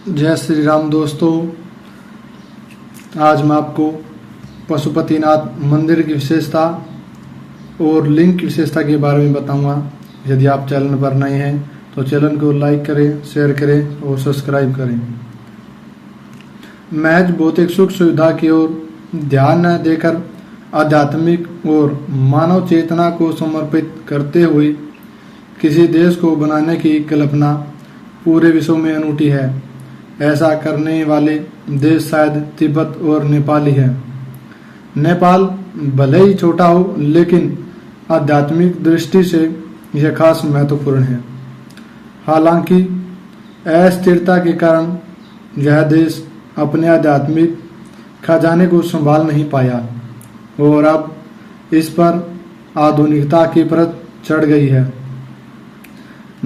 जय श्री राम दोस्तों। आज मैं आपको पशुपतिनाथ मंदिर की विशेषता और लिंग की विशेषता के बारे में बताऊंगा। यदि आप चैनल पर नए हैं तो चैनल को लाइक करें, शेयर करें और सब्सक्राइब करें। महज भौतिक सुख सुविधा की ओर ध्यान न देकर आध्यात्मिक और मानव चेतना को समर्पित करते हुए किसी देश को बनाने की कल्पना पूरे विश्व में अनूठी है। ऐसा करने वाले देश शायद तिब्बत और नेपाल ही है। नेपाल भले ही छोटा हो, लेकिन आध्यात्मिक दृष्टि से यह खास महत्वपूर्ण है। हालांकि अस्थिरता के कारण यह देश अपने आध्यात्मिक खजाने को संभाल नहीं पाया और अब इस पर आधुनिकता की परत चढ़ गई है।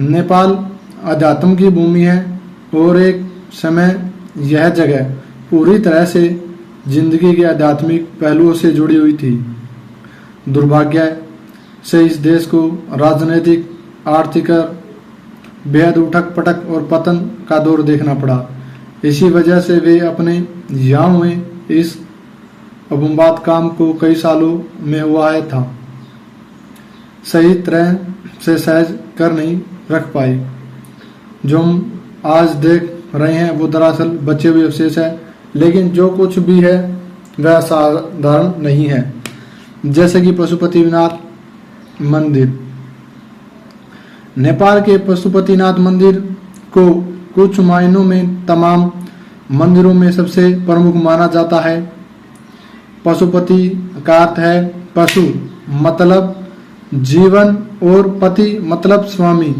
नेपाल अध्यात्म की भूमि है और एक समय यह जगह पूरी तरह से जिंदगी के आध्यात्मिक पहलुओं से जुड़ी हुई थी। दुर्भाग्य से इस देश को राजनीतिक, आर्थिक, बेहद उठक पटक और पतन का दौर देखना पड़ा। इसी वजह से वे अपने यहाँ हुए इस अबुम्बात काम को कई सालों में हुआ है था सही तरह से सहज कर नहीं रख पाए। जो हम आज देख रहे हैं वो दरअसल बचे हुए अवशेष है, लेकिन जो कुछ भी है वह साधारण नहीं है। जैसे कि पशुपतिनाथ मंदिर। नेपाल के पशुपतिनाथ मंदिर को कुछ मायनों में तमाम मंदिरों में सबसे प्रमुख माना जाता है। पशुपति का अर्थ है पशु मतलब जीवन और पति मतलब स्वामी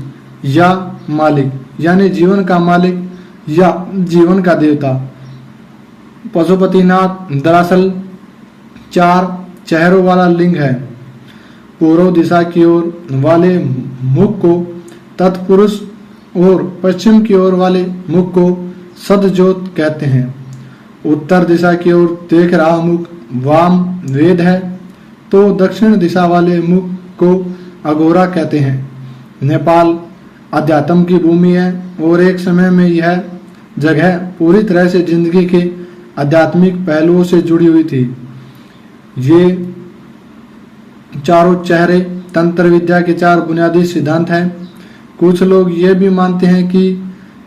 या मालिक, यानी जीवन का मालिक या जीवन का देवता। पशुपतिनाथ दरअसल 4 चेहरों वाला लिंग है। पूर्व दिशा की ओर वाले मुख को तत्पुरुष और पश्चिम की ओर वाले मुख को सदज्योत कहते हैं। उत्तर दिशा की ओर देख रहा मुख वाम वेद है, तो दक्षिण दिशा वाले मुख को अघोरा कहते हैं। नेपाल अध्यात्म की भूमि है और एक समय में यह जगह पूरी तरह से जिंदगी के आध्यात्मिक पहलुओं से जुड़ी हुई थी। ये चारों चेहरे तंत्र विद्या के 4 बुनियादी सिद्धांत हैं। कुछ लोग ये भी मानते हैं कि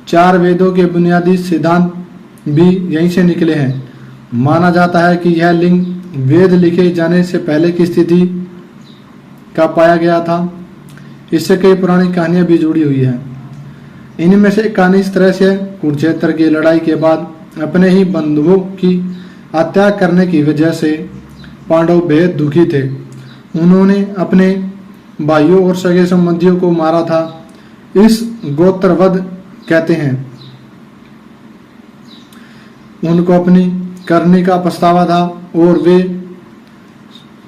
4 वेदों के बुनियादी सिद्धांत भी यहीं से निकले हैं। माना जाता है कि यह लिंग वेद लिखे जाने से पहले की स्थिति का पाया गया था। इससे कई पुरानी कहानियां भी जुड़ी हुई है। इनमें से एक कहानी इस तरह से है। कुरुक्षेत्र की लड़ाई के बाद अपने ही बंधुओं की हत्या करने की वजह से पांडव बेहद दुखी थे। उन्होंने अपने भाइयों और सगे संबंधियों को मारा था। इस गोत्रवध कहते हैं। उनको अपनी करने का पछतावा था और वे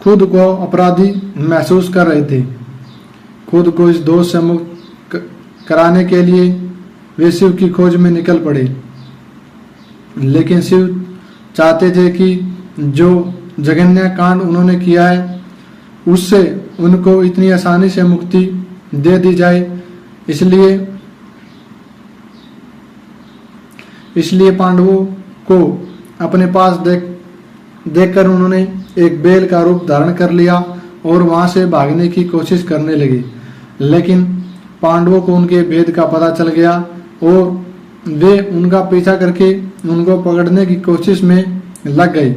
खुद को अपराधी महसूस कर रहे थे। खुद को इस दोष से मुक्त कराने के लिए वे शिव की खोज में निकल पड़े, लेकिन शिव चाहते थे कि जो जघन्य कांड उन्होंने किया है उससे उनको इतनी आसानी से मुक्ति दे दी जाए। इसलिए पांडवों को अपने पास देखकर उन्होंने एक बेल का रूप धारण कर लिया और वहां से भागने की कोशिश करने लगे। लेकिन पांडवों को उनके भेद का पता चल गया और वे उनका पीछा करके उनको पकड़ने की कोशिश में लग गए।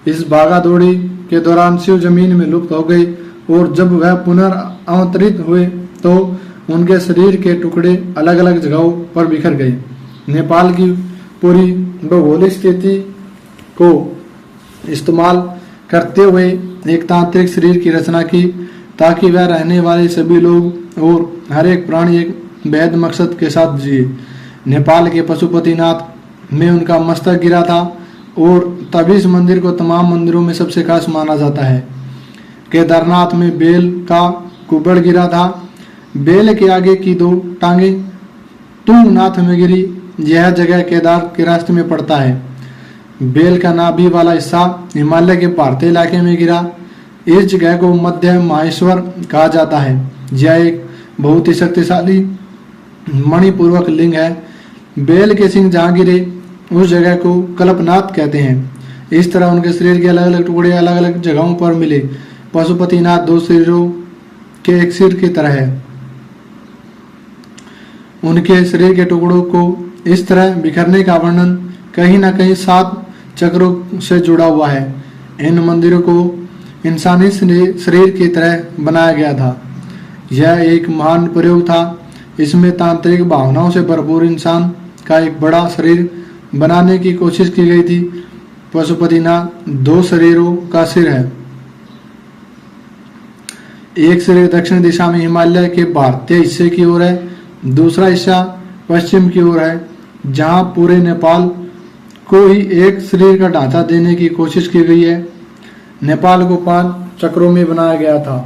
इस भागा दौड़ी के दौरान शिव जमीन में लुप्त हो गए और जब वह पुनर्अवतरित हुए तो उनके शरीर के टुकड़े अलग अलग जगहों पर बिखर गए। नेपाल की पूरी भौगोलिक स्थिति को इस्तेमाल करते हुए एक तांत्रिक शरीर की रचना की, ताकि वह रहने वाले सभी लोग और हर एक प्राणी एक बेहद मकसद के साथ जिए। नेपाल के पशुपतिनाथ में उनका मस्तक गिरा था और तभी इस मंदिर को तमाम मंदिरों में सबसे खास माना जाता है। केदारनाथ में बेल का कुबड़ गिरा था। बेल के आगे की 2 टांगे तुंगनाथ में गिरी। यह जगह केदार के रास्ते में पड़ता है। बेल का नाभि वाला हिस्सा हिमालय के भारतीय इलाके में गिरा। इस जगह को मध्य माहेश्वर कहा जाता है। यह एक बहुत ही शक्तिशाली मणिपूर्वक लिंग है। बैल के सिंह जहाँ गिरे उस जगह को कल्पनाथ कहते हैं। इस तरह उनके शरीर के अलग अलग टुकड़े अलग अलग जगहों पर मिले। पशुपतिनाथ दो शरीरों के एक सिर की तरह है। उनके शरीर के टुकड़ों को इस तरह बिखरने का वर्णन कहीं न कहीं 7 चक्रों से जुड़ा हुआ है। इन मंदिरों को इंसानी शरीर की तरह बनाया गया था। यह एक महान प्रयोग था। इसमें तांत्रिक भावनाओं से भरपूर इंसान का एक बड़ा शरीर बनाने की कोशिश की गई थी। पशुपतिनाथ 2 शरीरों का सिर है। एक शरीर दक्षिण दिशा में हिमालय के भारतीय हिस्से की ओर है, दूसरा हिस्सा पश्चिम की ओर है, जहां पूरे नेपाल को ही एक शरीर का ढांचा देने की कोशिश की गई है। नेपाल को 5 चक्रों में बनाया गया था।